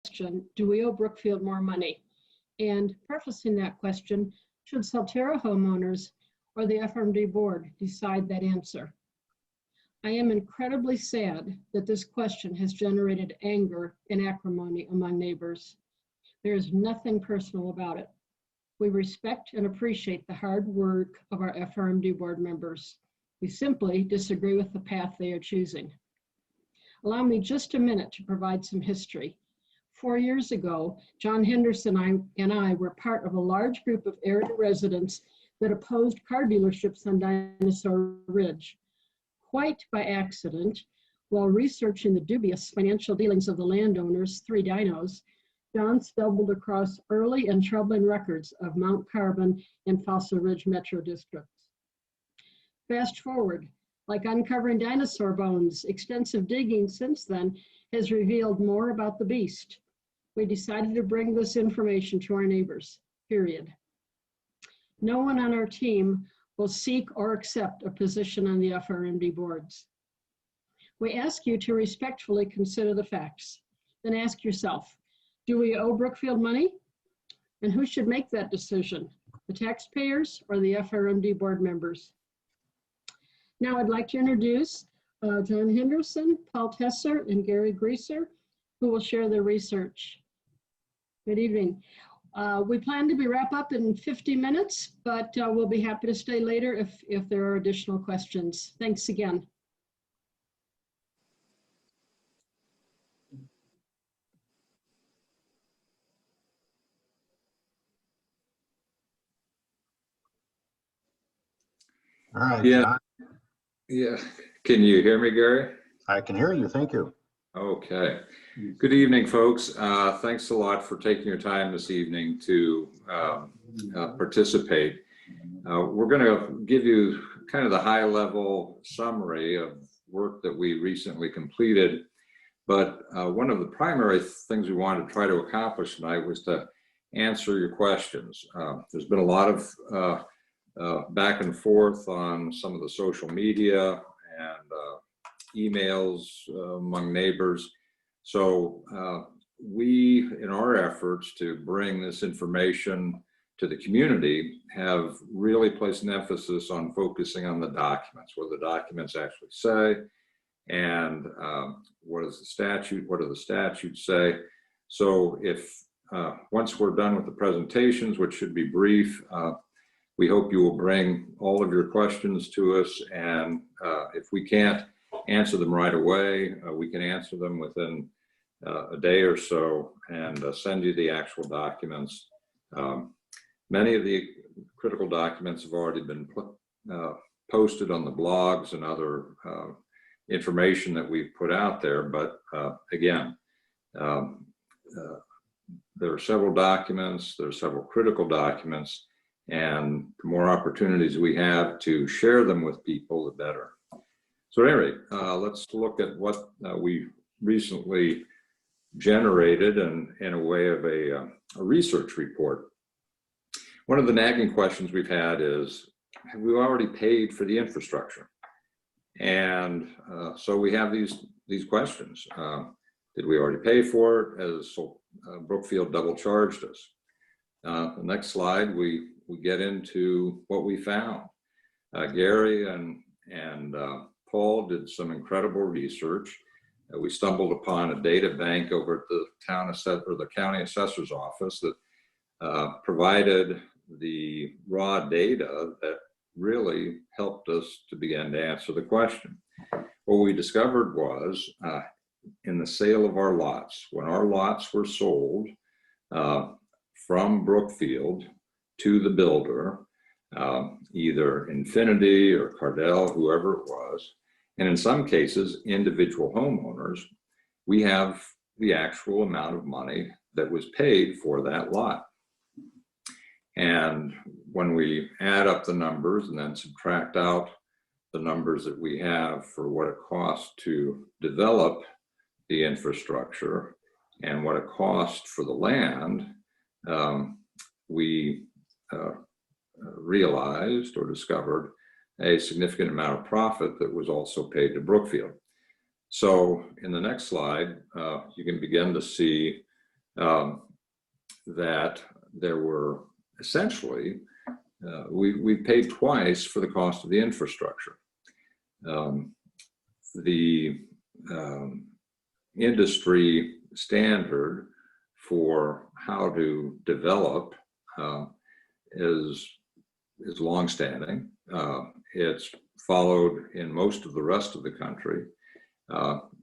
question, do we owe Brookfield more money? And prefacing that question, should Solterra homeowners or the FRMD board decide that answer? I am incredibly sad that this question has generated anger and acrimony among neighbors. There is nothing personal about it. We respect and appreciate the hard work of our FRMD board members. We simply disagree with the path they are choosing. Allow me just a minute to provide some history. 4 years ago, John Henderson and I were part of a large group of area residents that opposed car dealerships on Dinosaur Ridge. Quite by accident, while researching the dubious financial dealings of the landowners, 3 dinos, John stumbled across early and troubling records of Mount Carbon and Fossil Ridge metro districts. Fast forward, like uncovering dinosaur bones, extensive digging since then has revealed more about the beast. We decided to bring this information to our neighbors, period. No one on our team will seek or accept a position on the FRMD boards. We ask you to respectfully consider the facts. Then ask yourself, do we owe Brookfield money? And who should make that decision? The taxpayers or the FRMD board members? Now I'd like to introduce John Henderson, Paul Tesser, and Gary Greaser, who will share their research. Good evening. We plan to wrap up in 50 minutes, but we'll be happy to stay later if there are additional questions. Thanks again. All right. Yeah. John. Yeah. Can you hear me, Gary? I can hear you. Thank you. Okay. Good evening, folks. Thanks a lot for taking your time this evening to participate. We're going to give you kind of the high-level summary of work that we recently completed. But one of the primary things we wanted to try to accomplish tonight was to answer your questions. There's been a lot of back and forth on some of the social media and emails among neighbors. So we, in our efforts to bring this information to the community, have really placed an emphasis on focusing on the documents, what the documents actually say, and what do the statutes say. So if once we're done with the presentations, which should be brief, we hope you will bring all of your questions to us, and if we can't answer them right away, we can answer them within a day or so and send you the actual documents. Many of the critical documents have already been posted on the blogs and other information that we've put out there, but again, there are several documents, there are several critical documents, and the more opportunities we have to share them with people, the better. So at any rate, let's look at what we recently generated in a way of a research report. One of the nagging questions we've had is, have we already paid for the infrastructure? And so we have these questions. Did we already pay for it? As Brookfield double charged us? The next slide, we get into what we found. Gary and Paul did some incredible research. We stumbled upon a data bank over at the county assessor's office that provided the raw data that really helped us to begin to answer the question. What we discovered was in the sale of our lots, when our lots were sold from Brookfield to the builder, either Infinity or Cardell, whoever it was, and in some cases, individual homeowners, we have the actual amount of money that was paid for that lot. And when we add up the numbers and then subtract out the numbers that we have for what it costs to develop the infrastructure and what it costs for the land, we realized or discovered a significant amount of profit that was also paid to Brookfield. So in the next slide, you can begin to see that there were essentially, we paid twice for the cost of the infrastructure. The industry standard for how to develop is longstanding. It's followed in most of the rest of the country.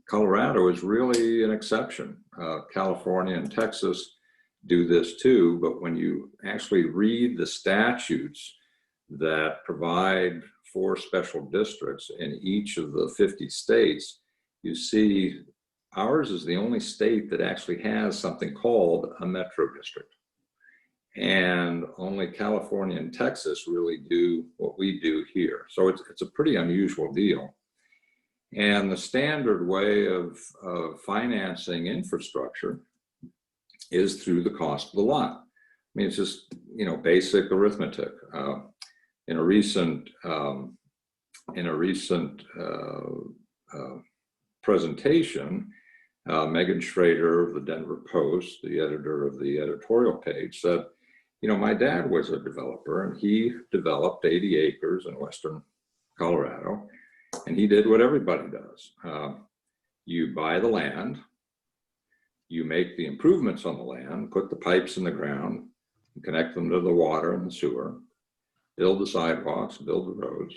Colorado is really an exception. California and Texas do this too, but when you actually read the statutes that provide for special districts in each of the 50 states, you see ours is the only state that actually has something called a metro district. And only California and Texas really do what we do here. So it's a pretty unusual deal. And the standard way of financing infrastructure is through the cost of the lot. I mean, it's just, basic arithmetic. In a recent presentation, Megan Schrader of the Denver Post, the editor of the editorial page, said, my dad was a developer and he developed 80 acres in western Colorado, and he did what everybody does. You buy the land, you make the improvements on the land, put the pipes in the ground, and connect them to the water and the sewer, build the sidewalks, build the roads,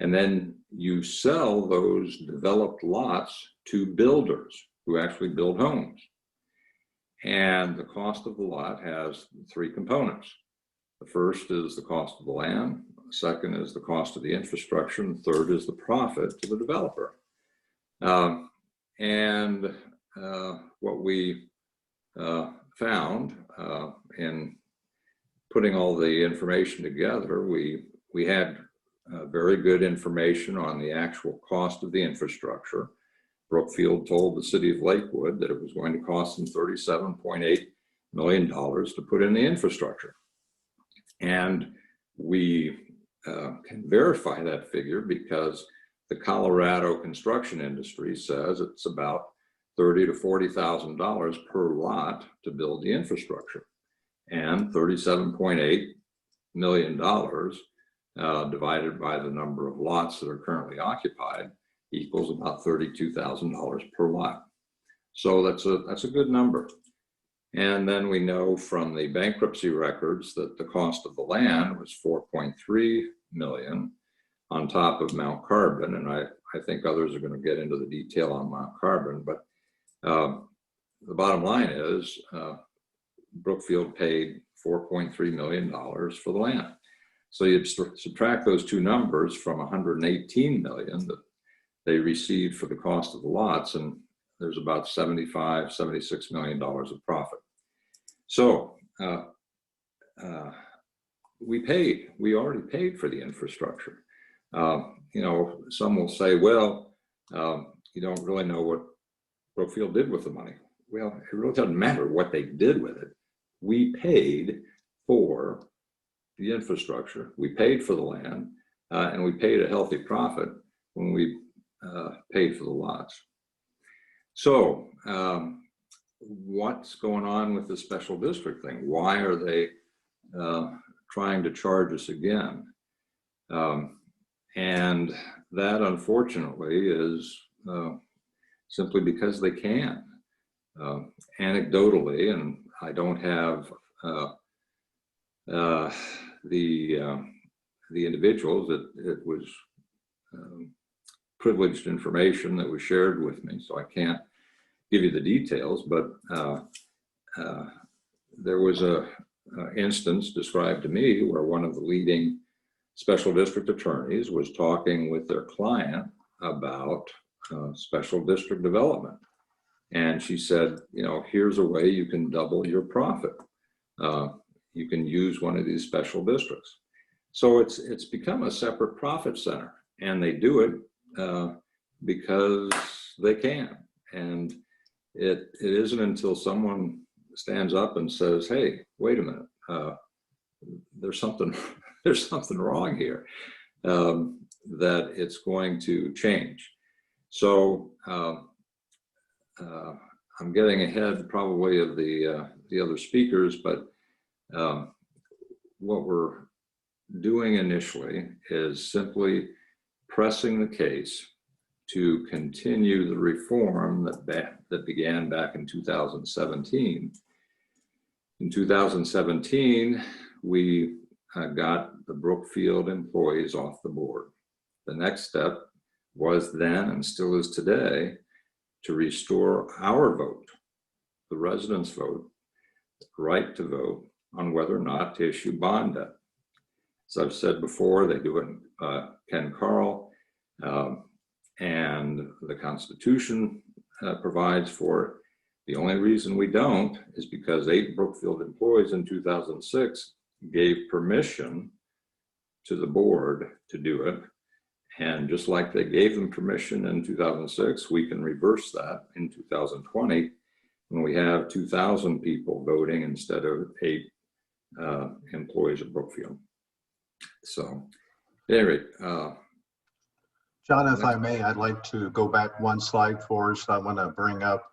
and then you sell those developed lots to builders who actually build homes. And the cost of the lot has three components. The first is the cost of the land, the second is the cost of the infrastructure, and the third is the profit to the developer. What we found in putting all the information together, we had very good information on the actual cost of the infrastructure. Brookfield told the city of Lakewood that it was going to cost them $37.8 million to put in the infrastructure. And we can verify that figure because the Colorado construction industry says it's about $30,000 to $40,000 per lot to build the infrastructure. And $37.8 million divided by the number of lots that are currently occupied equals about $32,000 per lot. So that's a good number. And then we know from the bankruptcy records that the cost of the land was $4.3 million on top of Mount Carbon. And I think others are going to get into the detail on Mount Carbon, but the bottom line is Brookfield paid $4.3 million for the land. So you'd subtract those two numbers from $118 million that they received for the cost of the lots, and there's about $76 million of profit. So we already paid for the infrastructure. Some will say, well, you don't really know what Brookfield did with the money. Well, it really doesn't matter what they did with it. We paid for the infrastructure, we paid for the land, and we paid a healthy profit when we paid for the lots. So what's going on with the special district thing? Why are they trying to charge us again? And that, unfortunately, is simply because they can. Anecdotally, and I don't have the individuals, it was privileged information that was shared with me, so I can't give you the details, but there was a instance described to me where one of the leading special district attorneys was talking with their client about special district development. And she said, here's a way you can double your profit. You can use one of these special districts. So it's become a separate profit center, and they do it because they can. And it isn't until someone stands up and says, hey, wait a minute, there's something wrong here, that it's going to change. So I'm getting ahead probably of the other speakers, but what we're doing initially is simply pressing the case to continue the reform that began back in 2017. In 2017, we got the Brookfield employees off the board. The next step was then, and still is today, to restore our vote, the residents' vote, the right to vote on whether or not to issue bond debt. As I've said before, they do it Ken Carl, and the Constitution provides for it. The only reason we don't is because 8 Brookfield employees in 2006 gave permission to the board to do it. And just like they gave them permission in 2006, we can reverse that in 2020 when we have 2,000 people voting instead of 8 employees of Brookfield. So, Eric. John, if I may, I'd like to go back one slide for us. I want to bring up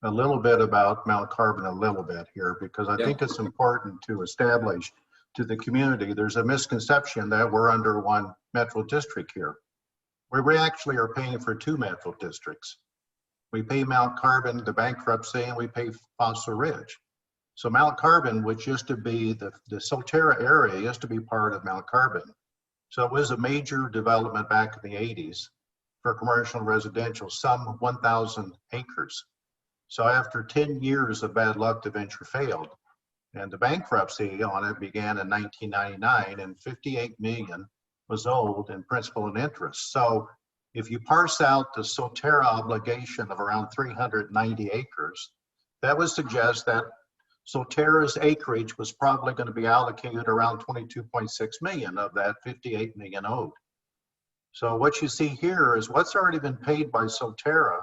a little bit about Mount Carbon a little bit here, because I think it's important to establish to the community, there's a misconception that we're under one metro district here, where we actually are paying for 2 metro districts. We pay Mount Carbon the bankruptcy, and we pay Fossil Ridge. So Mount Carbon, which used to be the Solterra area, used to be part of Mount Carbon. So it was a major development back in the 80s for commercial and residential, some 1,000 acres. So after 10 years of bad luck, the venture failed. And the bankruptcy on it began in 1999, and 58 million was owed in principal and interest. So if you parse out the Solterra obligation of around 390 acres, that would suggest that Solterra's acreage was probably going to be allocated around 22.6 million of that 58 million owed. So what you see here is what's already been paid by Solterra,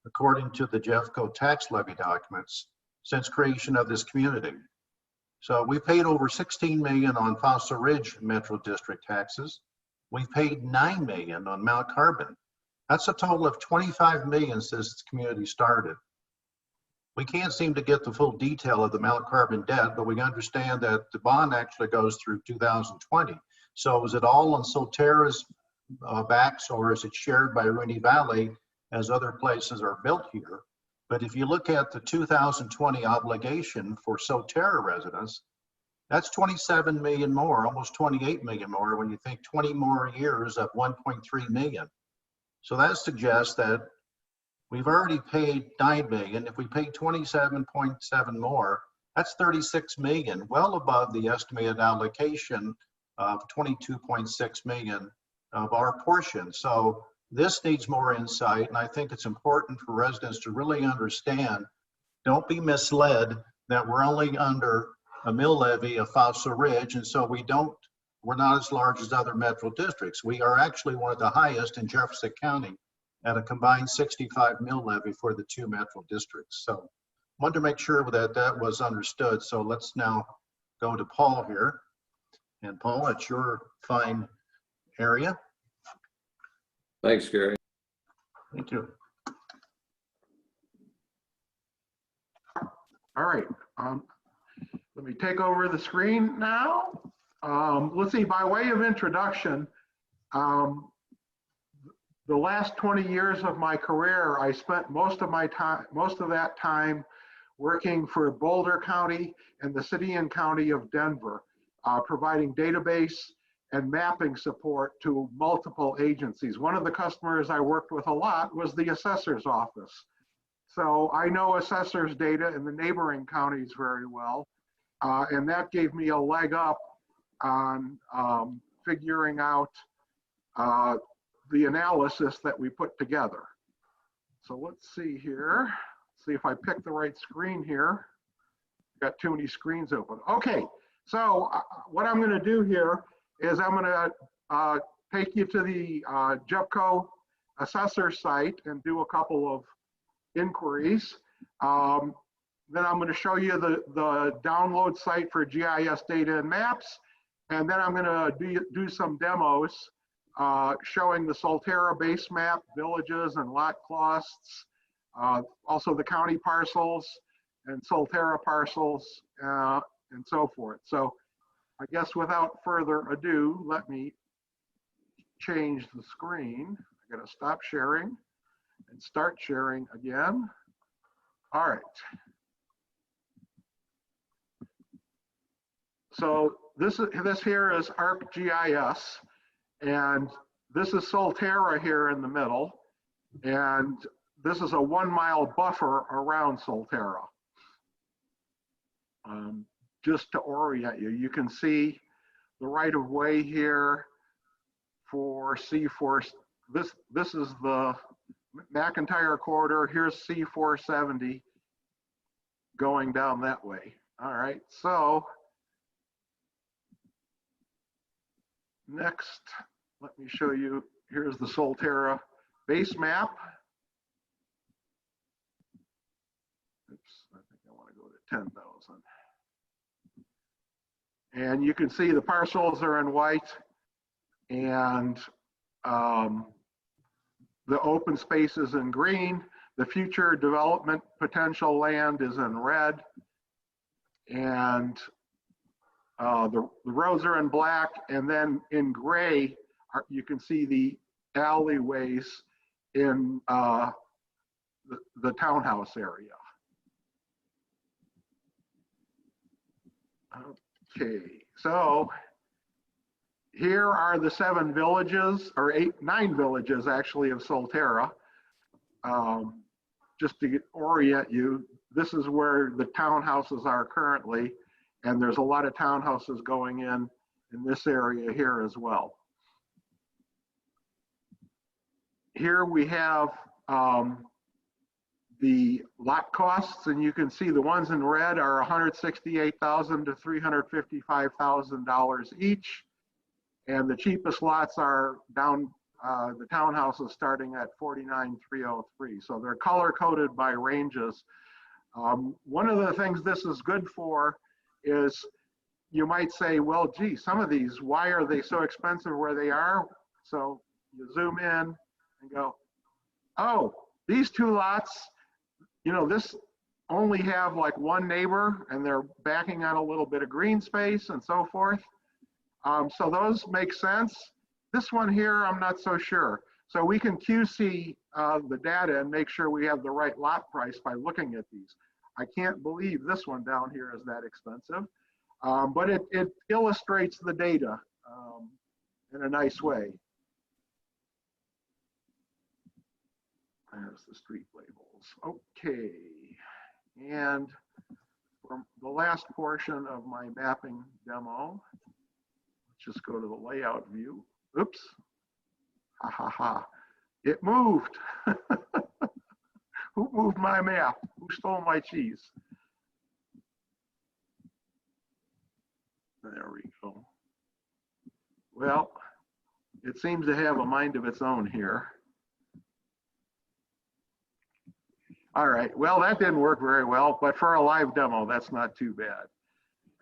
according to the Jeffco tax levy documents, since creation of this community. So we paid over 16 million on Fossil Ridge Metro District taxes. We paid 9 million on Mount Carbon. That's a total of 25 million since this community started. We can't seem to get the full detail of the Mount Carbon debt, but we understand that the bond actually goes through 2020. So is it all on Solterra's backs, or is it shared by Rooney Valley as other places are built here? But if you look at the 2020 obligation for Solterra residents, that's 27 million more, almost 28 million more when you think 20 more years of 1.3 million. So that suggests that we've already paid 9 million. If we pay 27.7 more, that's 36 million, well above the estimated allocation of 22.6 million of our portion. So this needs more insight, and I think it's important for residents to really understand, don't be misled that we're only under a mill levy of Fossil Ridge, and so we're not as large as other metro districts. We are actually one of the highest in Jefferson County at a combined 65 mill levy for the 2 metro districts. So wanted to make sure that that was understood. So let's now go to Paul here. And Paul, it's your fine area. Thanks, Gary. Thank you. All right, let me take over the screen now. Let's see, by way of introduction, the last 20 years of my career, I spent most of that time working for Boulder County and the city and county of Denver, providing database and mapping support to multiple agencies. One of the customers I worked with a lot was the assessor's office. So I know assessor's data in the neighboring counties very well, and that gave me a leg up on figuring out the analysis that we put together. So let's see here. See if I pick the right screen here. Got too many screens open. Okay, so what I'm going to do here is I'm going to take you to the Jeffco assessor site and do a couple of inquiries. Then I'm going to show you the download site for GIS data and maps. And then I'm going to do some demos showing the Solterra base map, villages and lot costs, also the county parcels and Solterra parcels, and so forth. So I guess without further ado, let me change the screen. I gotta stop sharing and start sharing again. All right. So this here is ArcGIS, and this is Solterra here in the middle, and this is a 1 mile buffer around Solterra. Just to orient you, you can see the right of way here for C4. This is the McIntyre corridor. Here's C470 going down that way. All right, so next, let me show you. Here's the Solterra base map. Oops, I think I want to go to 10,000. And you can see the parcels are in white, and the open space is in green. The future development potential land is in red, and the roads are in black, and then in gray, you can see the alleyways in the townhouse area. Okay, so here are the 7 villages, or 9 villages actually, of Solterra. Just to orient you, this is where the townhouses are currently, and there's a lot of townhouses going in this area here as well. Here we have the lot costs, and you can see the ones in red are $168,000 to $355,000 each, and the cheapest lots are down the townhouses starting at $49,303. So they're color coded by ranges. One of the things this is good for is, you might say, well, gee, some of these, why are they so expensive where they are? So you zoom in and go, oh, these 2 lots, you know, this only have like 1 neighbor, and they're backing on a little bit of green space and so forth. So those make sense. This one here, I'm not so sure. So we can QC the data and make sure we have the right lot price by looking at these. I can't believe this one down here is that expensive, but it illustrates the data in a nice way. There's the street labels. Okay, and for the last portion of my mapping demo, let's just go to the layout view. Oops, ha ha ha, it moved. Who moved my map? Who stole my cheese? There we go. Well, it seems to have a mind of its own here. All right, well, that didn't work very well, but for a live demo, that's not too bad.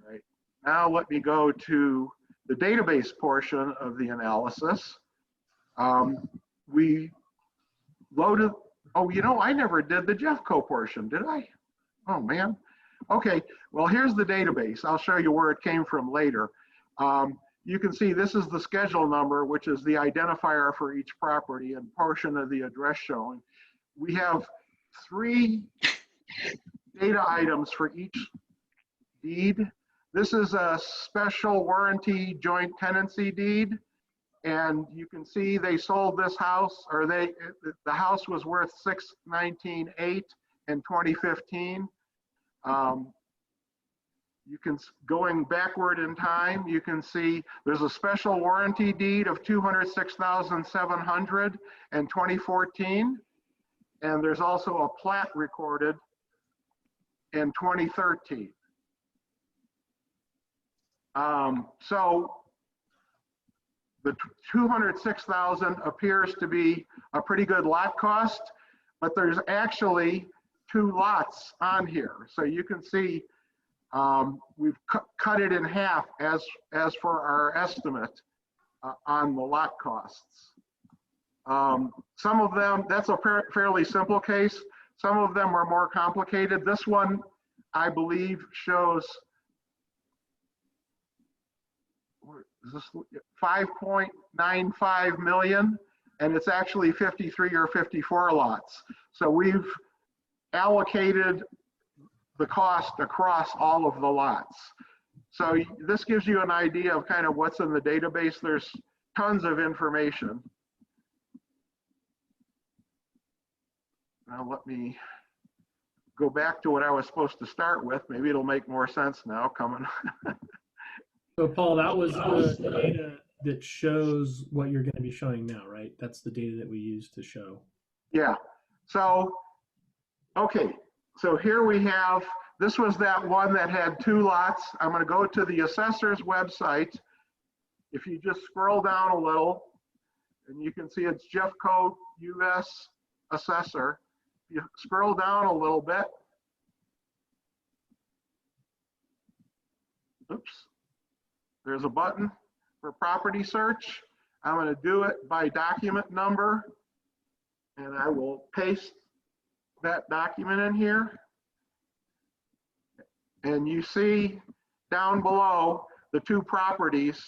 Right. Now let me go to the database portion of the analysis. We loaded, oh, you know, I never did the Jeffco portion, did I? Oh, man. Okay, well, here's the database. I'll show you where it came from later. You can see this is the schedule number, which is the identifier for each property and portion of the address shown. We have 3 data items for each deed. This is a special warranty joint tenancy deed, and you can see they sold this house, or the house was worth $619,800 in 2015. You can, going backward in time, you can see there's a special warranty deed of $206,700 in 2014. And there's also a plat recorded in 2013. So the 206,000 appears to be a pretty good lot cost, but there's actually 2 lots on here. So you can see we've cut it in half as for our estimate on the lot costs. Some of them, that's a fairly simple case. Some of them are more complicated. This one, I believe, shows 5.95 million, and it's actually 53 or 54 lots. So we've allocated the cost across all of the lots. So this gives you an idea of kind of what's in the database. There's tons of information. Now let me go back to what I was supposed to start with. Maybe it'll make more sense now coming. So Paul, that was the data that shows what you're going to be showing now, right? That's the data that we use to show. Yeah. So, okay. So here we have, this was that one that had 2 lots. I'm going to go to the assessor's website. If you just scroll down a little, and you can see it's Jeffco US Assessor. If you scroll down a little bit, oops, there's a button for property search. I'm going to do it by document number, and I will paste that document in here. And you see down below the 2 properties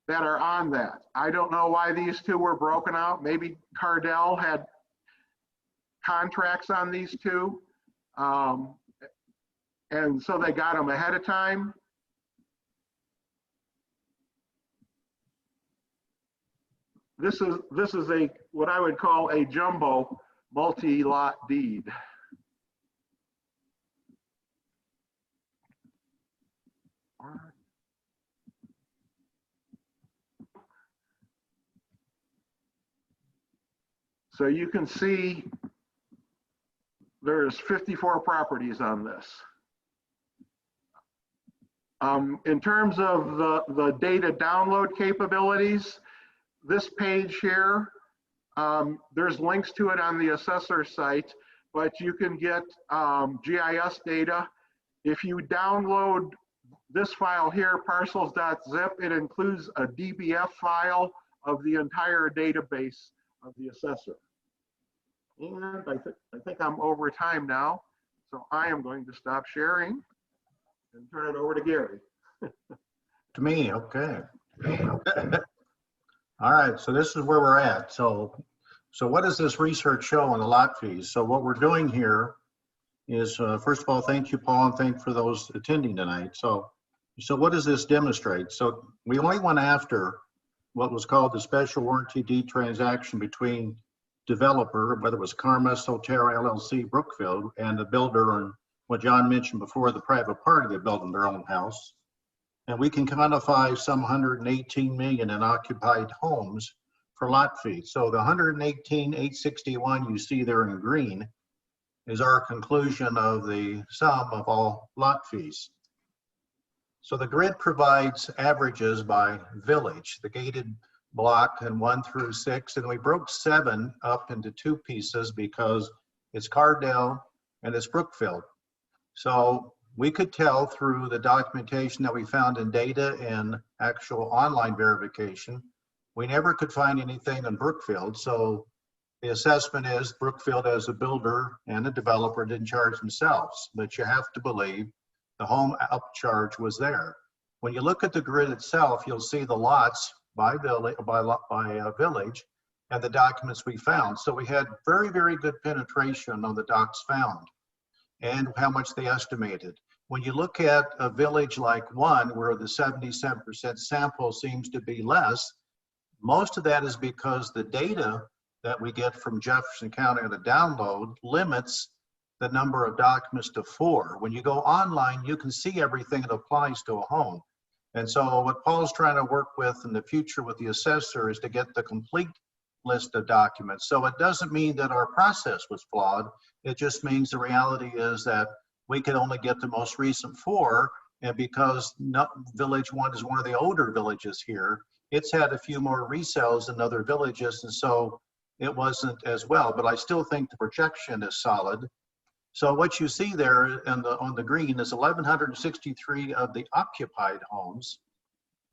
that are on that. I don't know why these 2 were broken out. Maybe Cardell had contracts on these 2. And so they got them ahead of time. This is a what I would call a jumbo multi-lot deed. So you can see there's 54 properties on this. In terms of the data download capabilities, this page here, there's links to it on the assessor site, but you can get GIS data. If you download this file here, parcels.zip, it includes a DBF file of the entire database of the assessor. And I think I'm over time now, so I am going to stop sharing and turn it over to Gary. To me, okay. All right, so this is where we're at. So what does this research show on the lot fees? So what we're doing here is, first of all, thank you, Paul, and thank you for those attending tonight. So what does this demonstrate? So we only went after what was called the special warranty deed transaction between developer, whether it was Karma, Solterra, LLC, Brookfield, and the builder, and what John mentioned before, the private party that built their own house. And we can quantify some 118 million in occupied homes for lot fees. So the 118,861 you see there in green is our conclusion of the sum of all lot fees. So the grid provides averages by village, the gated block and 1 through 6, and we broke 7 up into 2 pieces because it's Cardell and it's Brookfield. So we could tell through the documentation that we found in data and actual online verification, we never could find anything on Brookfield. So the assessment is Brookfield as a builder and a developer didn't charge themselves, but you have to believe the home upcharge was there. When you look at the grid itself, you'll see the lots by village, village and the documents we found. So we had very, very good penetration on the docs found and how much they estimated. When you look at a village like one where the 77% sample seems to be less, most of that is because the data that we get from Jefferson County on the download limits the number of documents to 4. When you go online, you can see everything that applies to a home. And so what Paul's trying to work with in the future with the assessor is to get the complete list of documents. So it doesn't mean that our process was flawed. It just means the reality is that we could only get the most recent 4. And because Village 1 is one of the older villages here, it's had a few more resales than other villages. And so it wasn't as well, but I still think the projection is solid. So what you see there on the green is 1,163 of the occupied homes,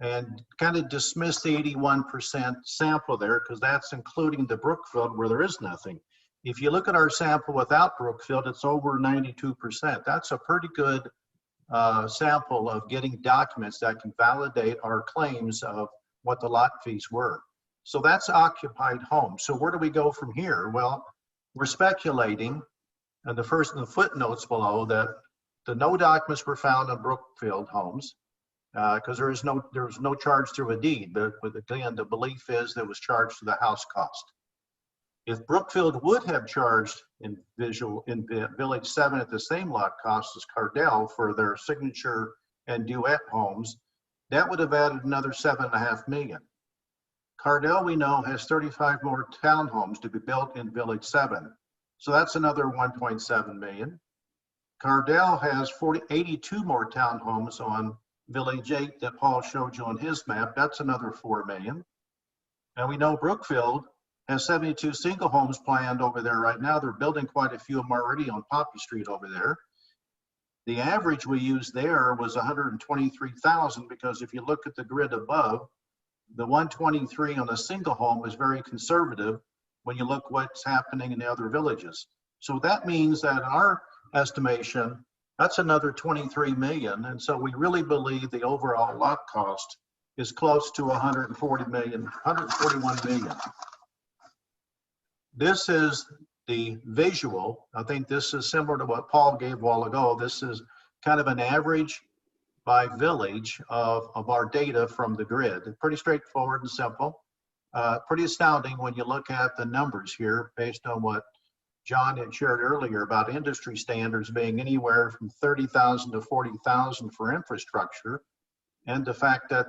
and kind of dismiss the 81% sample there because that's including the Brookfield where there is nothing. If you look at our sample without Brookfield, it's over 92%. That's a pretty good sample of getting documents that can validate our claims of what the lot fees were. So that's occupied homes. So where do we go from here? Well, we're speculating, and the footnotes below, that no documents were found on Brookfield homes because there was no charge through a deed. But again, the belief is that it was charged to the house cost. If Brookfield would have charged in Village 7 at the same lot cost as Cardell for their signature and duet homes, that would have added another $7.5 million. Cardell, we know, has 35 more townhomes to be built in Village 7. So that's another 1.7 million. Cardell has 82 more townhomes on Village 8 that Paul showed you on his map. That's another 4 million. And we know Brookfield has 72 single homes planned over there right now. They're building quite a few of them already on Poppy Street over there. The average we used there was 123,000 because if you look at the grid above, the 123 on a single home is very conservative when you look what's happening in the other villages. So that means that in our estimation, that's another 23 million. And so we really believe the overall lot cost is close to 141 million. This is the visual. I think this is similar to what Paul gave a while ago. This is kind of an average by village of our data from the grid. Pretty straightforward and simple. Pretty astounding when you look at the numbers here based on what John had shared earlier about industry standards being anywhere from 30,000 to 40,000 for infrastructure, and the fact that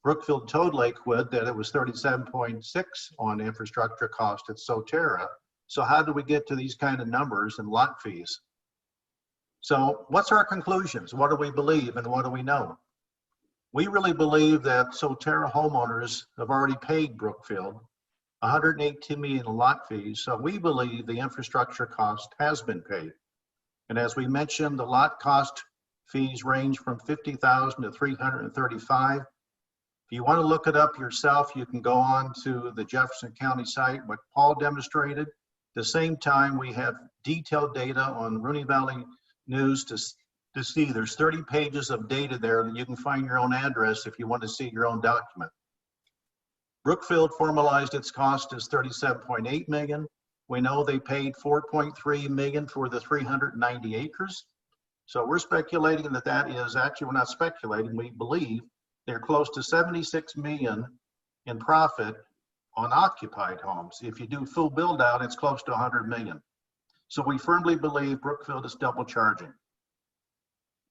Brookfield told Lakewood that it was 37.6 on infrastructure cost at Solterra. So how do we get to these kind of numbers and lot fees? So what's our conclusions? What do we believe and what do we know? We really believe that Solterra homeowners have already paid Brookfield 118 million in lot fees. So we believe the infrastructure cost has been paid. And as we mentioned, the lot cost fees range from 50,000 to 335. If you want to look it up yourself, you can go on to the Jefferson County site, what Paul demonstrated. At the same time, we have detailed data on Rooney Valley News to see. There's 30 pages of data there that you can find your own address if you want to see your own document. Brookfield formalized its cost as 37.8 million. We know they paid 4.3 million for the 390 acres. So we're speculating that is, actually we're not speculating, we believe they're close to 76 million in profit on occupied homes. If you do full build out, it's close to 100 million. So we firmly believe Brookfield is double charging.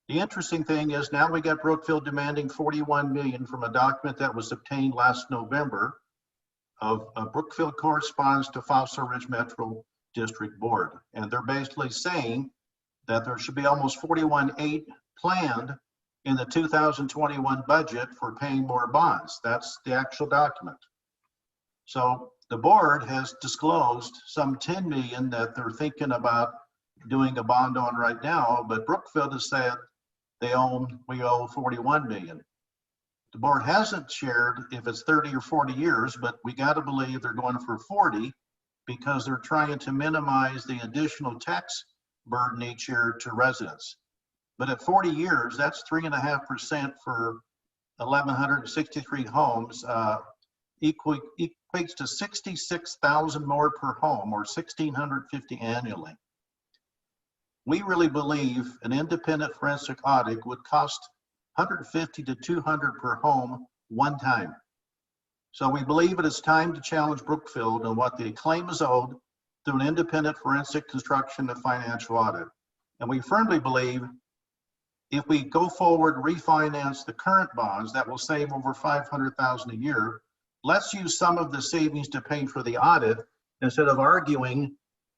The interesting thing is now we got Brookfield demanding 41 million from a document that was obtained last November of Brookfield corresponds to Fossil Ridge Metro District Board. And they're basically saying that there should be almost 41.8 planned in the 2021 budget for paying more bonds. That's the actual document. So the board has disclosed some 10 million that they're thinking about doing a bond on right now, but Brookfield has said we owe 41 million. The board hasn't shared if it's 30 or 40 years, but we got to believe they're going for 40 because they're trying to minimize the additional tax burden each year to residents. But at 40 years, that's 3.5% for 1,163 homes, equates to 66,000 more per home, or 1,650 annually. We really believe an independent forensic audit would cost 150 to 200 per home one time. So we believe it is time to challenge Brookfield on what the claim is owed through an independent forensic construction and financial audit. And we firmly believe if we go forward, refinance the current bonds, that will save over 500,000 a year. Let's use some of the savings to pay for the audit instead of arguing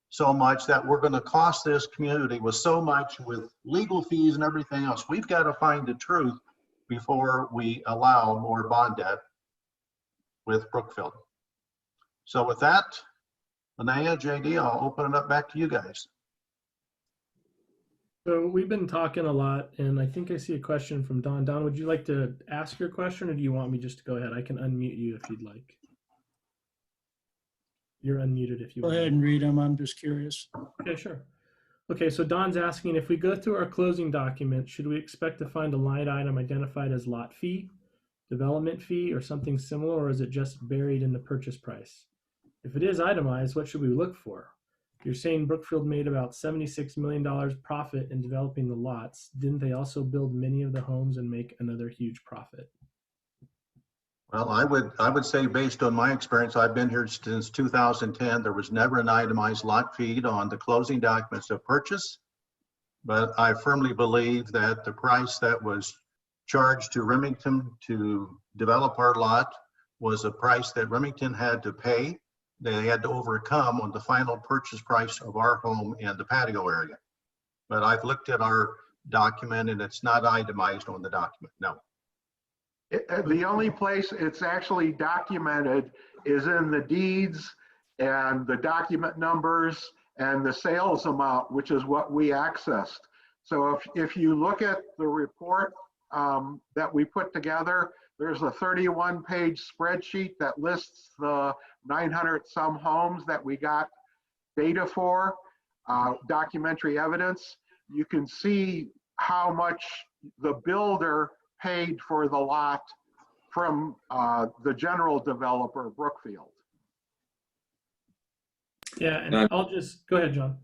so much that we're going to cost this community with so much with legal fees and everything else. We've got to find the truth before we allow more bond debt with Brookfield. So with that, Linnea, JD, I'll open it up back to you guys. So we've been talking a lot, and I think I see a question from Don. Don, would you like to ask your question, or do you want me just to go ahead? I can unmute you if you'd like. You're unmuted if you Go want. ahead and read them. I'm just curious. Okay, sure. Okay, so Don's asking, if we go through our closing document, should we expect to find a line item identified as lot fee, development fee, or something similar, or is it just buried in the purchase price? If it is itemized, what should we look for? You're saying Brookfield made about $76 million profit in developing the lots. Didn't they also build many of the homes and make another huge profit? Well, I would say, based on my experience, I've been here since 2010, there was never an itemized lot fee on the closing documents of purchase. But I firmly believe that the price that was charged to Remington to develop our lot was a price that Remington had to pay. They had to overcome on the final purchase price of our home and the patio area. But I've looked at our document and it's not itemized on the document, no. The only place it's actually documented is in the deeds and the document numbers and the sales amount, which is what we accessed. So if you look at the report that we put together, there's a 31-page spreadsheet that lists the 900 some homes that we got data for, documentary evidence. You can see how much the builder paid for the lot from the general developer, Brookfield. Yeah, and I'll just, go ahead, John.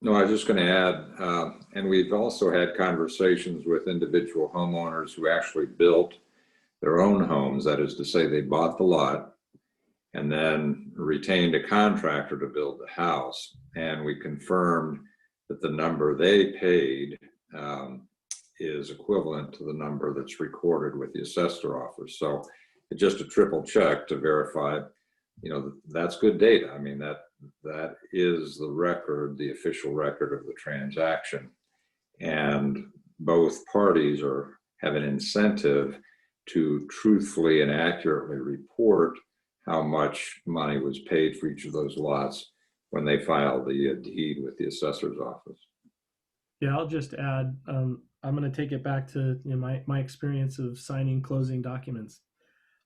No, I was just going to add, and we've also had conversations with individual homeowners who actually built their own homes. That is to say, they bought the lot and then retained a contractor to build the house. And we confirmed that the number they paid is equivalent to the number that's recorded with the assessor office. So it's just a triple check to verify, you know, that's good data. I mean, that is the record, the official record of the transaction. And both parties have an incentive to truthfully and accurately report how much money was paid for each of those lots when they filed the deed with the assessor's office. Yeah, I'll just add, I'm going to take it back to, you know, my experience of signing closing documents.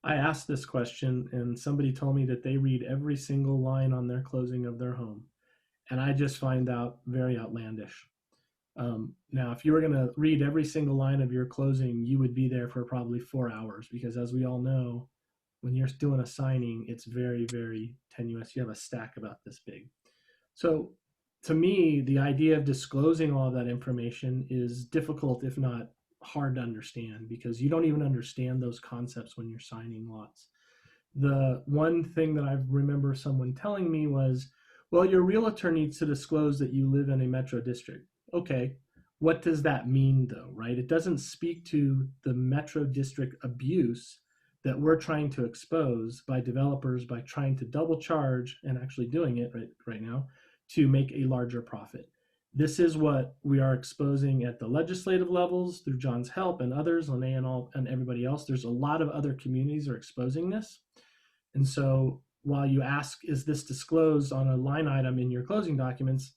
I asked this question and somebody told me that they read every single line on their closing of their home. And I just find out very outlandish. Now, if you were going to read every single line of your closing, you would be there for probably 4 hours, because as we all know, when you're doing a signing, it's very, very tenuous. You have a stack about this big. So to me, the idea of disclosing all of that information is difficult, if not hard to understand, because you don't even understand those concepts when you're signing lots. The one thing that I remember someone telling me was, well, your realtor needs to disclose that you live in a metro district. Okay, what does that mean though, right? It doesn't speak to the metro district abuse that we're trying to expose by developers by trying to double charge and actually doing it right now to make a larger profit. This is what we are exposing at the legislative levels through John's help and others, Lene and everybody else. There's a lot of other communities are exposing this. And so while you ask, is this disclosed on a line item in your closing documents?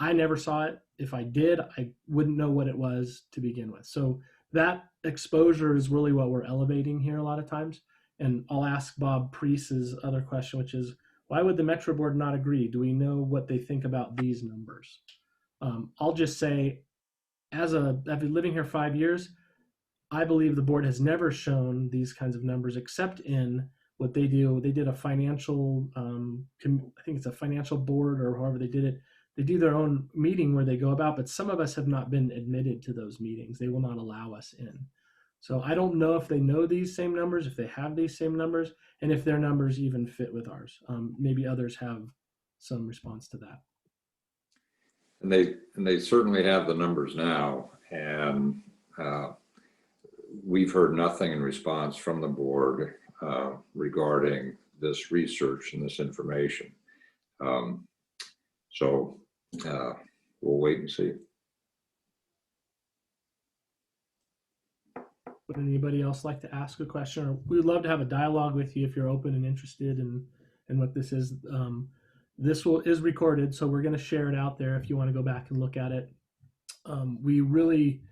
I never saw it. If I did, I wouldn't know what it was to begin with. So that exposure is really what we're elevating here a lot of times. And I'll ask Bob Priest's other question, which is, why would the Metro Board not agree? Do we know what they think about these numbers? I'll just say, I've been living here 5 years, I believe the board has never shown these kinds of numbers except in what they do. They did a financial, I think it's a financial board or however they did it. They do their own meeting where they go about, but some of us have not been admitted to those meetings. They will not allow us in. So I don't know if they know these same numbers, if they have these same numbers, and if their numbers even fit with ours. Maybe others have some response to that. And they certainly have the numbers now, and we've heard nothing in response from the board regarding this research and this information. So we'll wait and see. Would anybody else like to ask a question? Or we'd love to have a dialogue with you if you're open and interested in what this is. This is recorded, so we're going to share it out there if you want to go back and look at it. We really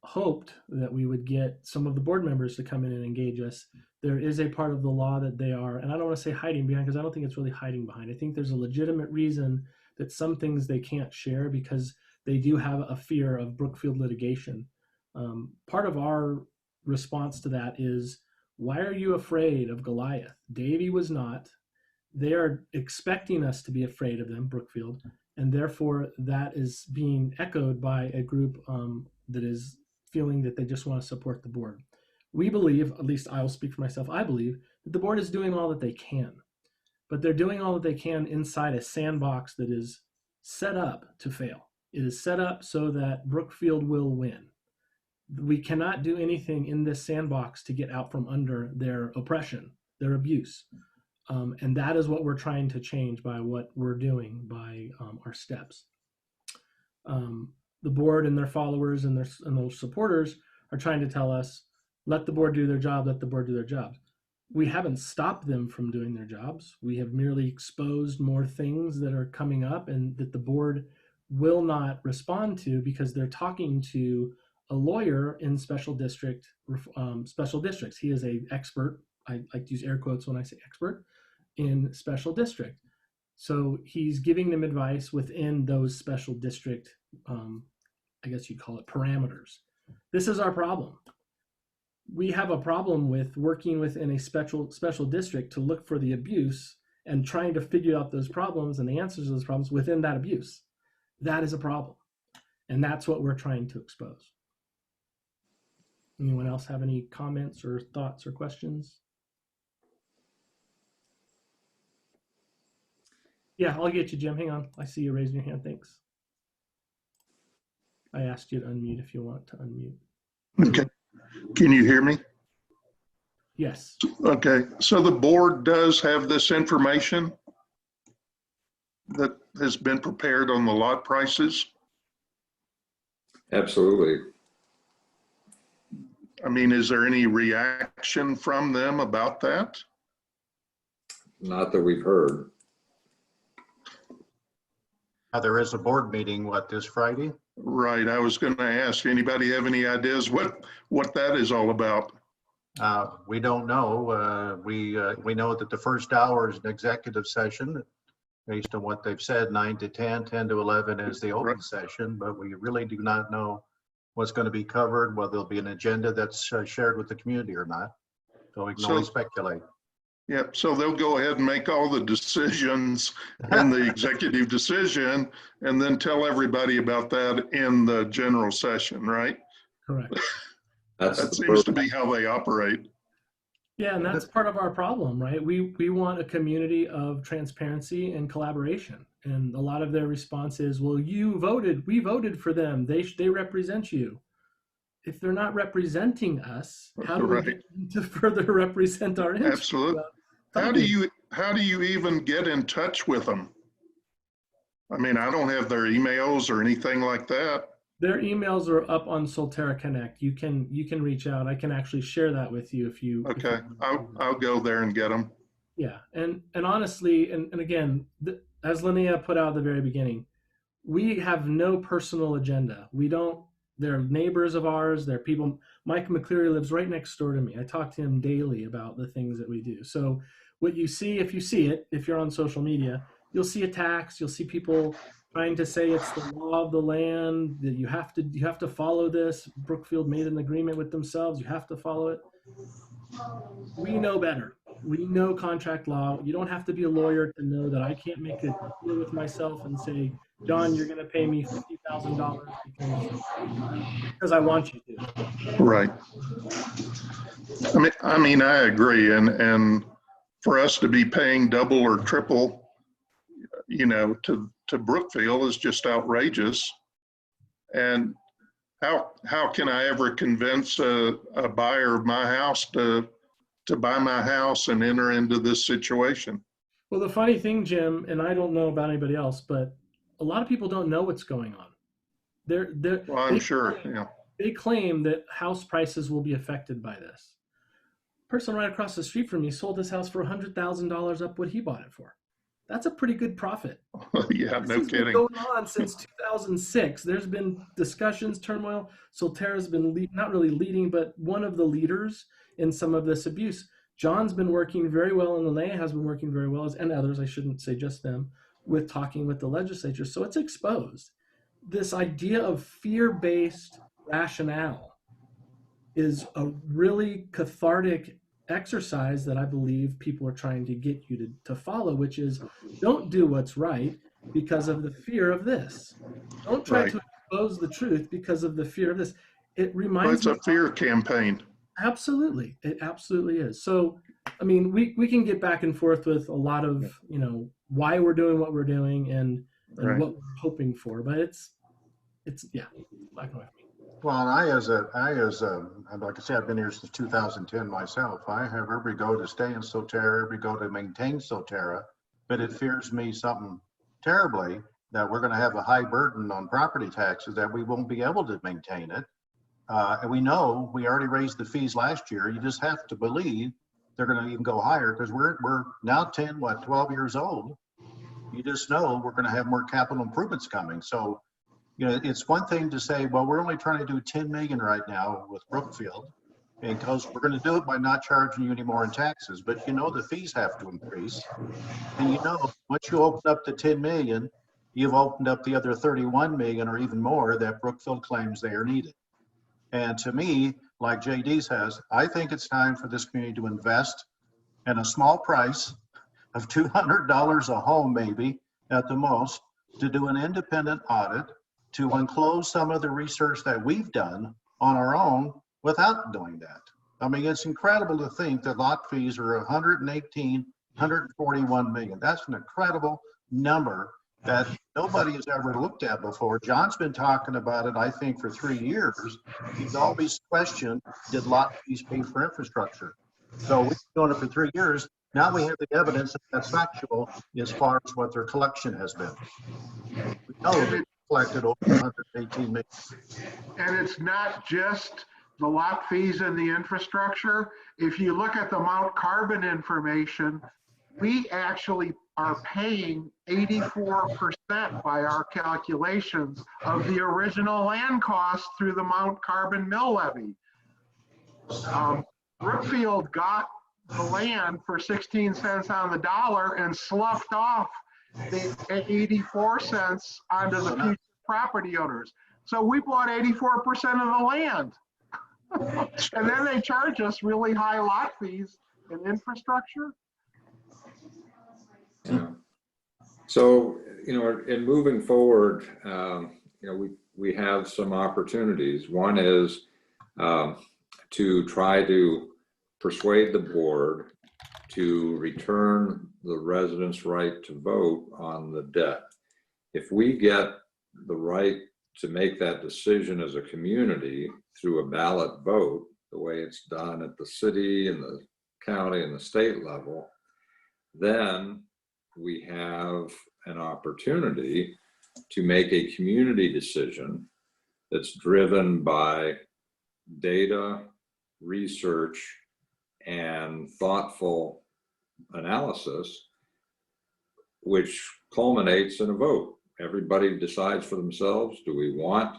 hoped that we would get some of the board members to come in and engage us. There is a part of the law that they are, and I don't want to say hiding behind, because I don't think it's really hiding behind. I think there's a legitimate reason that some things they can't share because they do have a fear of Brookfield litigation. Part of our response to that is, why are you afraid of Goliath? Davy was not. They are expecting us to be afraid of them, Brookfield, and therefore that is being echoed by a group that is feeling that they just want to support the board. We believe, at least I will speak for myself, I believe that the board is doing all that they can, but they're doing all that they can inside a sandbox that is set up to fail. It is set up so that Brookfield will win. We cannot do anything in this sandbox to get out from under their oppression, their abuse. And that is what we're trying to change by what we're doing, by our steps. The board and their followers and their supporters are trying to tell us, let the board do their job, let the board do their job. We haven't stopped them from doing their jobs. We have merely exposed more things that are coming up and that the board will not respond to because they're talking to a lawyer in special districts. He is an expert. I like to use air quotes when I say expert in special district. So he's giving them advice within those special district, I guess you'd call it parameters. This is our problem. We have a problem with working within a special district to look for the abuse and trying to figure out those problems and the answers to those problems within that abuse. That is a problem. And that's what we're trying to expose. Anyone else have any comments or thoughts or questions? Yeah, I'll get you, Jim. Hang on. I see you raising your hand. Thanks. I asked you to unmute if you want to unmute. Okay. Can you hear me? Yes. Okay. So the board does have this information that has been prepared on the lot prices. Absolutely. I mean, is there any reaction from them about that? Not that we've heard. There is a board meeting, this Friday? Right. I was going to ask, anybody have any ideas what that is all about? We don't know. We know that the first hour is an executive session based on what they've said, 9 to 10, 10 to 11 is the open session, but we really do not know what's going to be covered, whether there'll be an agenda that's shared with the community or not. So we can only speculate. Yep. So they'll go ahead and make all the decisions in the executive decision and then tell everybody about that in the general session, right? Correct. That seems to be how they operate. Yeah, and that's part of our problem, right? We want a community of transparency and collaboration. And a lot of their response is, well, we voted for them. They represent you. If they're not representing us, how do we get them to further represent our interests? Absolutely. How do you even get in touch with them? I mean, I don't have their emails or anything like that. Their emails are up on Solterra Connect. You can reach out. I can actually share that with you if you. Okay, if you I'll go there and get them. Yeah, and honestly, and again, as Linnea put out at the very beginning, we have no personal agenda. We don't. They're neighbors of ours. They're people. Mike McCleary lives right next door to me. I talk to him daily about the things that we do. So what you see, if you see it, if you're on social media, you'll see attacks. You'll see people trying to say it's the law of the land, that you have to follow this. Brookfield made an agreement with themselves. You have to follow it. We know better. We know contract law. You don't have to be a lawyer to know that I can't make a deal with myself and say, John, you're going to pay me $50,000 because I want you to. Right. I mean, I agree. And for us to be paying double or triple, to Brookfield is just outrageous. And how can I ever convince a buyer of my house to buy my house and enter into this situation? Well, the funny thing, Jim, and I don't know about anybody else, but a lot of people don't know what's going on. Well, I'm sure, yeah. They claim that house prices will be affected by this. Person right across the street from me sold his house for $100,000 up what he bought it for. That's a pretty good profit. Yeah, This no has been kidding. going on since 2006. There's been discussions, turmoil. Solterra's been not really leading, but one of the leaders in some of this abuse. John's been working very well, and Linnea has been working very well, and others, I shouldn't say just them, with talking with the legislature. So it's exposed. This idea of fear-based rationale is a really cathartic exercise that I believe people are trying to get you to follow, which is don't do what's right because of the fear of this. Don't try Right. to expose the truth because of the fear of this. It Well, reminds it's me. a fear campaign. Absolutely. It absolutely is. So, I mean, we can get back and forth with a lot of, why we're doing what we're doing and Right. what we're hoping for, but it's yeah, black and white. Well, and like I said, I've been here since 2010 myself. I have every go to stay in Solterra, every go to maintain Solterra, but it fears me something terribly that we're going to have a high burden on property taxes that we won't be able to maintain it. And we know we already raised the fees last year. You just have to believe they're going to even go higher because we're now 12 years old. You just know we're going to have more capital improvements coming. So, it's one thing to say, well, we're only trying to do 10 million right now with Brookfield because we're going to do it by not charging you any more in taxes. But the fees have to increase. And once you open up the 10 million, you've opened up the other 31 million or even more that Brookfield claims they are needed. And to me, like JD says, I think it's time for this community to invest in a small price of $200 a home, maybe at the most, to do an independent audit, to enclose some of the research that we've done on our own without doing that. I mean, it's incredible to think that lot fees are 118, 141 million. That's an incredible number that nobody has ever looked at before. John's been talking about it, I think, for 3 years. He's always questioned, did lot fees pay for infrastructure? So we've been doing it for 3 years. Now we have the evidence that that's factual as far as what their collection has been. We know they collected over 118 million. And it's not just the lot fees and the infrastructure. If you look at the Mount Carbon information, we actually are paying 84% by our calculations of the original land cost through the Mount Carbon mill levy. Brookfield got the land for 16 cents on the dollar and sloughed off the 84 cents onto the future property owners. So we bought 84% of the land. And then they charge us really high lot fees and infrastructure. Yeah. So, in moving forward, we have some opportunities. One is to try to persuade the board to return the residents' right to vote on the debt. If we get the right to make that decision as a community through a ballot vote, the way it's done at the city and the county and the state level, then we have an opportunity to make a community decision that's driven by data, research, and thoughtful analysis, which culminates in a vote. Everybody decides for themselves, do we want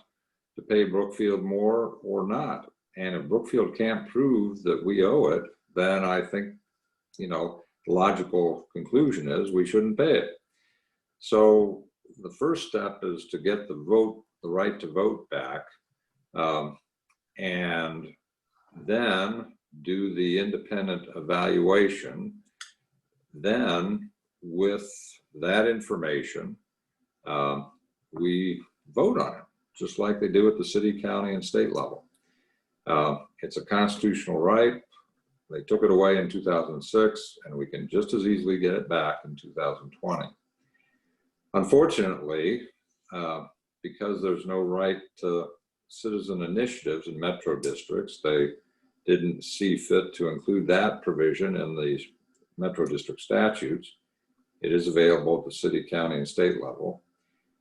to pay Brookfield more or not? And if Brookfield can't prove that we owe it, then I think, the logical conclusion is we shouldn't pay it. So the first step is to get the right to vote back, and then do the independent evaluation. Then with that information, we vote on it, just like they do at the city, county, and state level. It's a constitutional right. They took it away in 2006, and we can just as easily get it back in 2020. Unfortunately, because there's no right to citizen initiatives in metro districts, they didn't see fit to include that provision in the metro district statutes. It is available at the city, county, and state level.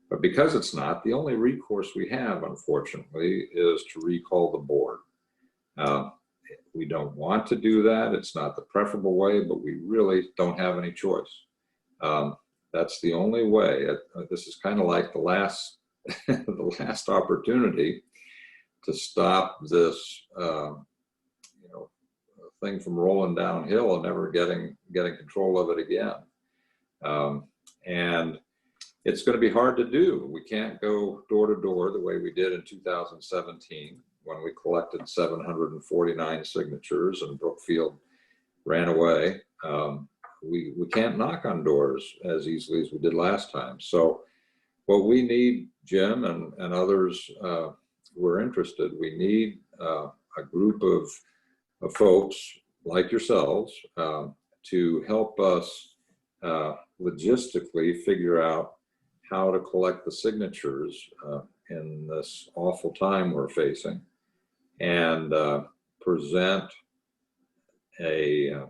But because it's not, the only recourse we have, unfortunately, is to recall the board. We don't want to do that. It's not the preferable way, but we really don't have any choice. That's the only way. This is kind of like the last, the last opportunity to stop this, thing from rolling downhill and never getting control of it again. And it's going to be hard to do. We can't go door to door the way we did in 2017 when we collected 749 signatures and Brookfield ran away. We can't knock on doors as easily as we did last time. So what we need, Jim and others who are interested, we need a group of folks like yourselves to help us logistically figure out how to collect the signatures in this awful time we're facing, and present a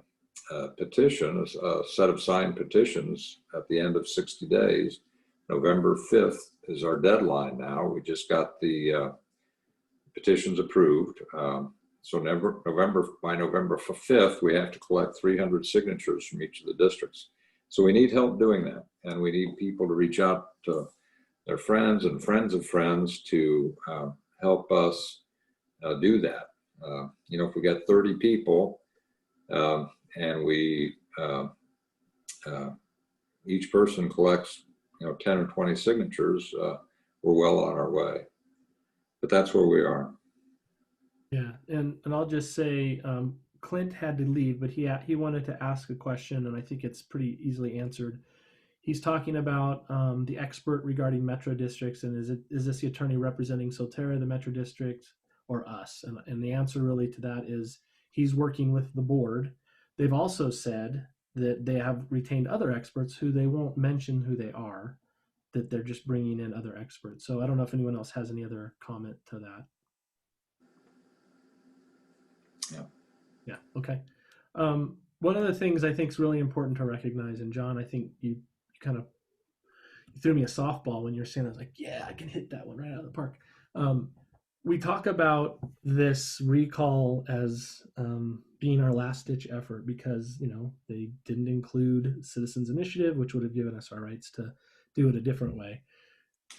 petition, a set of signed petitions at the end of 60 days. November 5th is our deadline now. We just got the petitions approved. So by November 5th, we have to collect 300 signatures from each of the districts. So we need help doing that. And we need people to reach out to their friends and friends of friends to help us do that. If we got 30 people and we, each person collects, 10 or 20 signatures, we're well on our way. But that's where we are. Yeah, and I'll just say, Clint had to leave, but he wanted to ask a question, and I think it's pretty easily answered. He's talking about the expert regarding metro districts, and is this the attorney representing Solterra, the metro district, or us? And the answer really to that is he's working with the board. They've also said that they have retained other experts who they won't mention who they are, that they're just bringing in other experts. So I don't know if anyone else has any other comment to that. Yeah. Okay. One of the things I think is really important to recognize, and John, I think you kind of threw me a softball when you were saying, I was like, yeah, I can hit that one right out of the park. We talk about this recall as being our last ditch effort because, they didn't include Citizens Initiative, which would have given us our rights to do it a different way.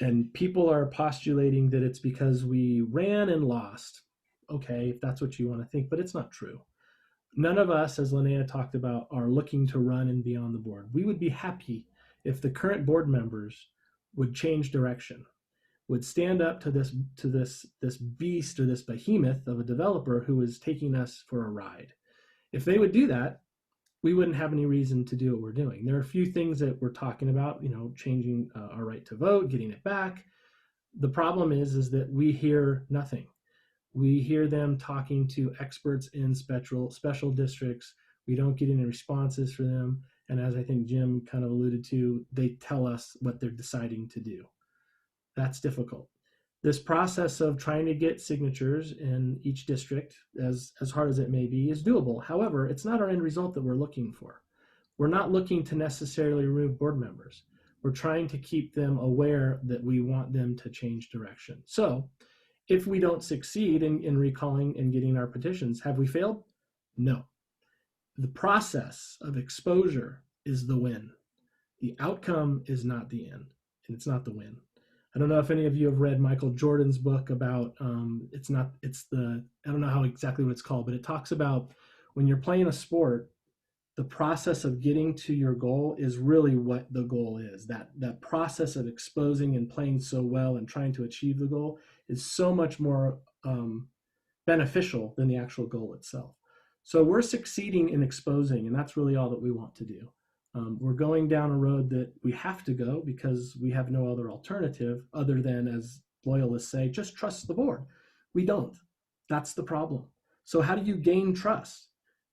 And people are postulating that it's because we ran and lost. Okay, if that's what you want to think, but it's not true. None of us, as Linnea talked about, are looking to run and be on the board. We would be happy if the current board members would change direction, would stand up to this beast or this behemoth of a developer who is taking us for a ride. If they would do that, we wouldn't have any reason to do what we're doing. There are a few things that we're talking about, changing our right to vote, getting it back. The problem is that we hear nothing. We hear them talking to experts in special districts. We don't get any responses for them. And as I think Jim kind of alluded to, they tell us what they're deciding to do. That's difficult. This process of trying to get signatures in each district, as hard as it may be, is doable. However, it's not our end result that we're looking for. We're not looking to necessarily remove board members. We're trying to keep them aware that we want them to change direction. So if we don't succeed in recalling and getting our petitions, have we failed? No. The process of exposure is the win. The outcome is not the end, and it's not the win. I don't know if any of you have read Michael Jordan's book about, I don't know how exactly what it's called, but it talks about when you're playing a sport, the process of getting to your goal is really what the goal is. That process of exposing and playing so well and trying to achieve the goal is so much more beneficial than the actual goal itself. So we're succeeding in exposing, and that's really all that we want to do. We're going down a road that we have to go because we have no other alternative other than, as loyalists say, just trust the board. We don't. That's the problem. So how do you gain trust?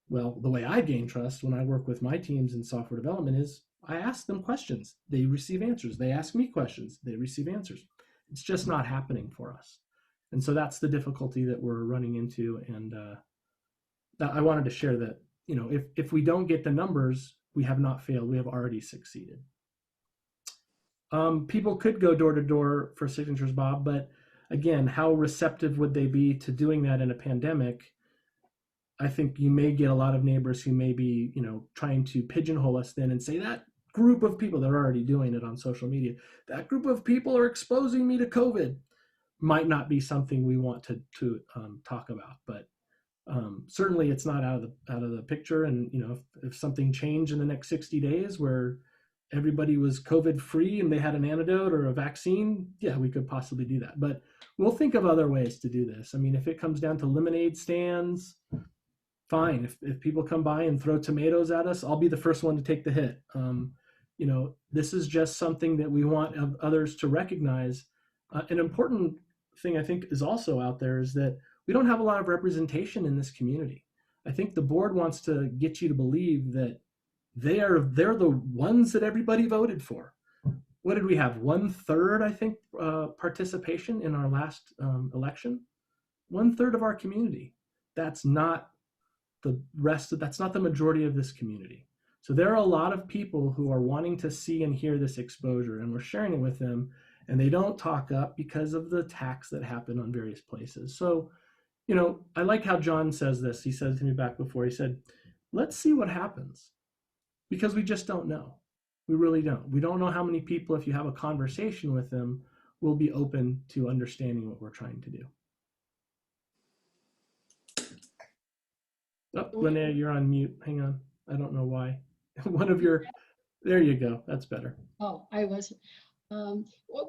Well, the way I gain trust when I work with my teams in software development is I ask them questions. They receive answers. They ask me questions. They receive answers. It's just not happening for us. And so that's the difficulty that we're running into. And I wanted to share that, if we don't get the numbers, we have not failed. We have already succeeded. People could go door to door for signatures, Bob, but again, how receptive would they be to doing that in a pandemic? I think you may get a lot of neighbors who may be, trying to pigeonhole us then and say that group of people that are already doing it on social media, that group of people are exposing me to COVID, might not be something we want to talk about. But certainly it's not out of the picture. And if something changed in the next 60 days where everybody was COVID free and they had an antidote or a vaccine, yeah, we could possibly do that. But we'll think of other ways to do this. I mean, if it comes down to lemonade stands, fine. If people come by and throw tomatoes at us, I'll be the first one to take the hit. This is just something that we want others to recognize. An important thing I think is also out there is that we don't have a lot of representation in this community. I think the board wants to get you to believe that they're the ones that everybody voted for. What did we have? 1/3, I think, participation in our last election. 1/3 of our community. That's not that's not the majority of this community. So there are a lot of people who are wanting to see and hear this exposure, and we're sharing it with them, and they don't talk up because of the attacks that happen on various places. So, I like how John says this. He said to me back before, he said, let's see what happens, because we just don't know. We really don't. We don't know how many people, if you have a conversation with them, will be open to understanding what we're trying to do. Oh, Linnea, you're on mute. Hang on. I don't know why. There you go. That's better. Oh, I was.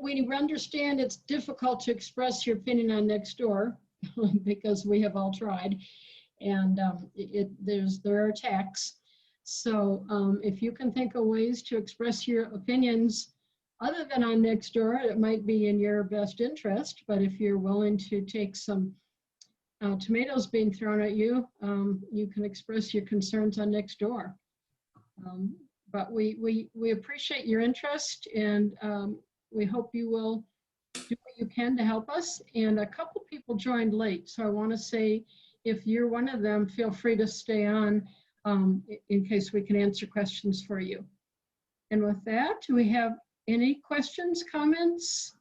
We understand it's difficult to express your opinion on Nextdoor because we have all tried, and there are attacks. So if you can think of ways to express your opinions other than on Nextdoor, it might be in your best interest. But if you're willing to take some tomatoes being thrown at you, you can express your concerns on Nextdoor. But we appreciate your interest, and we hope you will do what you can to help us. And a couple people joined late, so I want to say, if you're one of them, feel free to stay on in case we can answer questions for you. And with that, do we have any questions, comments?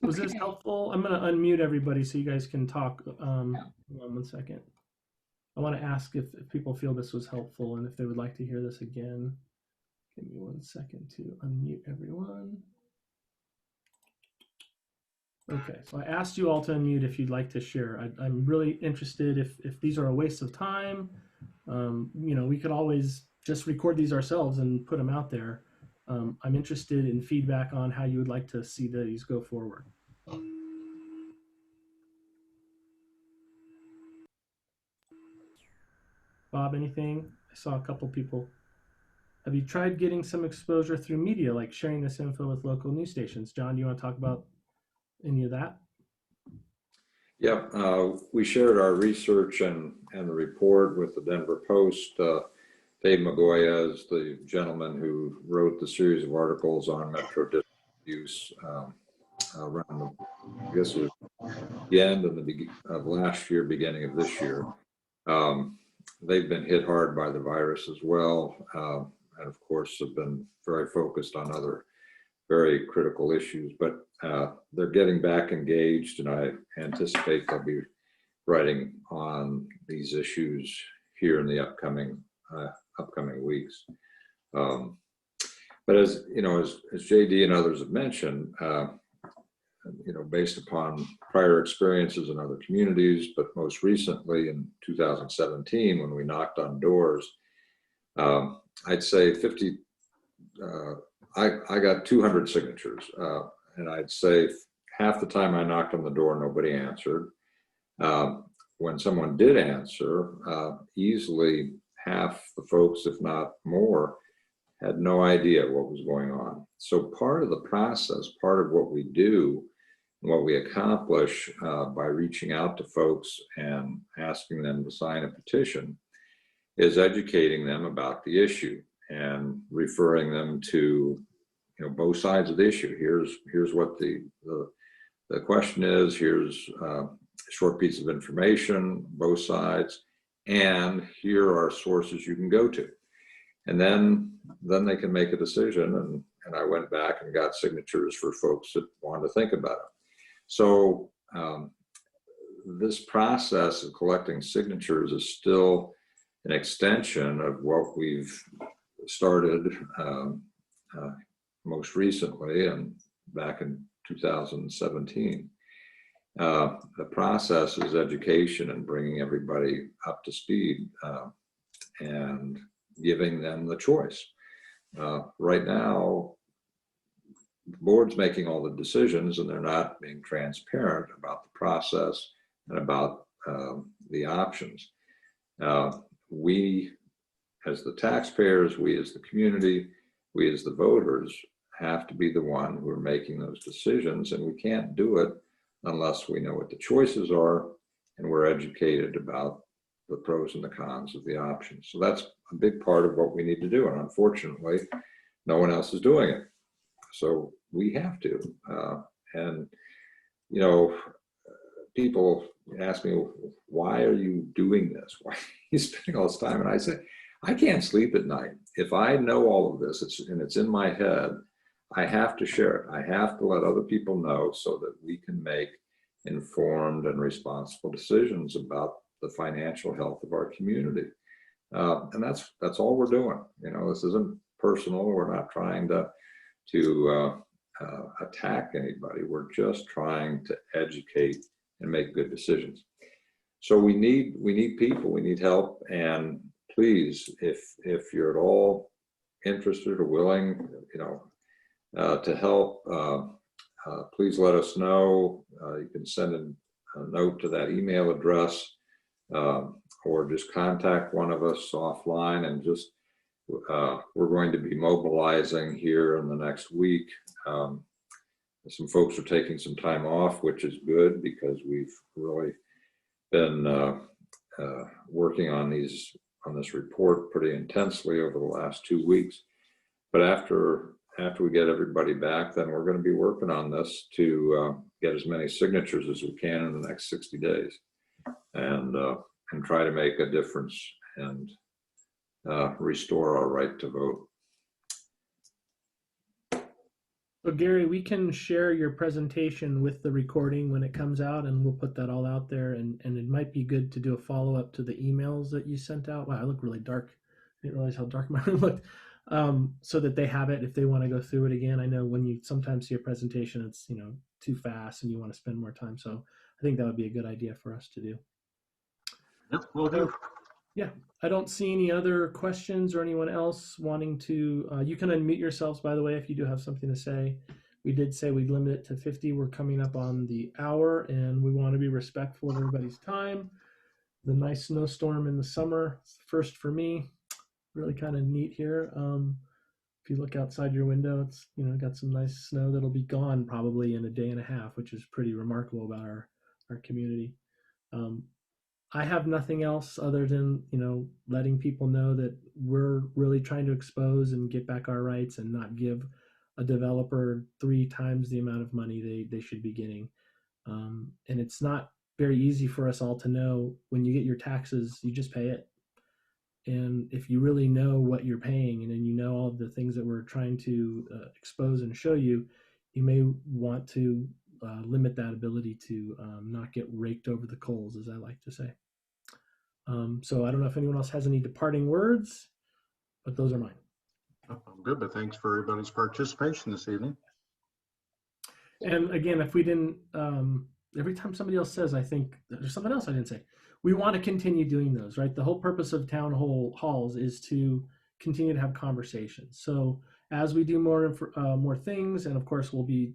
Was this helpful? I'm going to unmute everybody so you guys can talk. Hold on 1 second. I want to ask if people feel this was helpful and if they would like to hear this again. Give me 1 second to unmute everyone. Okay, so I asked you all to unmute if you'd like to share. I'm really interested if these are a waste of time. We could always just record these ourselves and put them out there. I'm interested in feedback on how you would like to see these go forward. Bob, anything? I saw a couple people. Have you tried getting some exposure through media, like sharing this info with local news stations? John, do you want to talk about any of that? Yeah, we shared our research and the report with the Denver Post. Dave Magoya is the gentleman who wrote the series of articles on Metro District use around, I guess it was the end of last year, beginning of this year. They've been hit hard by the virus as well, and of course have been very focused on other very critical issues, but they're getting back engaged, and I anticipate they'll be writing on these issues here in the upcoming weeks. But as you know, as JD and others have mentioned, based upon prior experiences in other communities, but most recently in 2017 when we knocked on doors, I'd say 50. I got 200 signatures, and I'd say half the time I knocked on the door, nobody answered. When someone did answer, easily half the folks, if not more, had no idea what was going on. So part of the process, part of what we do, and what we accomplish by reaching out to folks and asking them to sign a petition is educating them about the issue and referring them to both sides of the issue. Here's what the question is. Here's a short piece of information, both sides, and here are sources you can go to. And then they can make a decision. And I went back and got signatures for folks that wanted to think about it. So this process of collecting signatures is still an extension of what we've started most recently and back in 2017. The process is education and bringing everybody up to speed and giving them the choice. Right now, the board's making all the decisions and they're not being transparent about the process and about the options. We, as the taxpayers, we as the community, we as the voters have to be the one who are making those decisions, and we can't do it unless we know what the choices are and we're educated about the pros and the cons of the options. So that's a big part of what we need to do. And unfortunately, no one else is doing it. So we have to. And, you know, people ask me, why are you doing this? Why are you spending all this time? And I say, I can't sleep at night. If I know all of this and it's in my head, I have to share it. I have to let other people know so that we can make informed and responsible decisions about the financial health of our community. And that's all we're doing. You know, this isn't personal. We're not trying to attack anybody. We're just trying to educate and make good decisions. So we need people, we need help. And please, if you're at all interested or willing, you know, to help, please let us know. You can send a note to that email address, or just contact one of us offline. And just we're going to be mobilizing here in the next week. Some folks are taking some time off, which is good because we've really been working on this report pretty intensely over the last 2 weeks. But after we get everybody back, then we're going to be working on this to get as many signatures as we can in the next 60 days, and try to make a difference and restore our right to vote. So Gary, we can share your presentation with the recording when it comes out, and we'll put that all out there. And it might be good to do a follow-up to the emails that you sent out. Wow, I look really dark. I didn't realize how dark my room looked. So that they have it if they want to go through it again. I know when you sometimes see a presentation, it's, you know, too fast and you want to spend more time. So I think that would be a good idea for us to do. Yep, we'll do. Yeah, I don't see any other questions or anyone else wanting to. You can unmute yourselves, by the way, if you do have something to say. We did say we'd limit it to 50. We're coming up on the hour, and we want to be respectful of everybody's time. The nice snowstorm in the summer, it's the first for me. Really kind of neat here. If you look outside your window, it's, you know, got some nice snow that'll be gone probably in a day and a half, which is pretty remarkable about our community. I have nothing else other than, you know, letting people know that we're really trying to expose and get back our rights and not give a developer 3 times the amount of money they should be getting. And it's not very easy for us all to know. When you get your taxes, you just pay it. And if you really know what you're paying, and then you know all the things that we're trying to expose and show you, you may want to limit that ability to not get raked over the coals, as I like to say. So I don't know if anyone else has any departing words, but those are mine. I'm good, but thanks for everybody's participation this evening. And again, if we didn't, every time somebody else says, I think there's something else I didn't say. We want to continue doing those, right? The whole purpose of town halls is to continue to have conversations. So as we do more things, and of course we'll be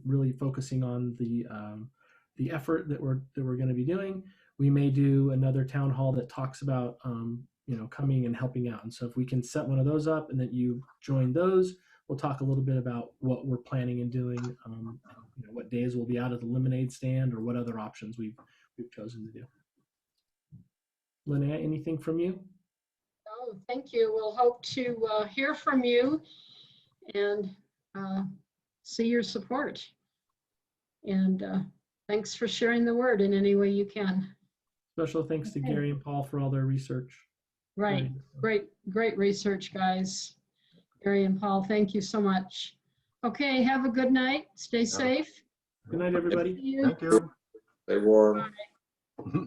really focusing on the effort that we're going to be doing. We may do another town hall that talks about you know, coming and helping out. And so if we can set one of those up and then you join those, we'll talk a little bit about what we're planning and doing. You know, what days we'll be out at the lemonade stand, or what other options we've chosen to do. Linnea, anything from you? Oh, thank you. We'll hope to hear from you and see your support. And thanks for sharing the word in any way you can. Special thanks to Gary and Paul for all their research. Right. Great research, guys. Gary and Paul, thank you so much. Okay, have a good night. Stay safe. Good night, everybody. See you. Thank you. Stay warm. Bye.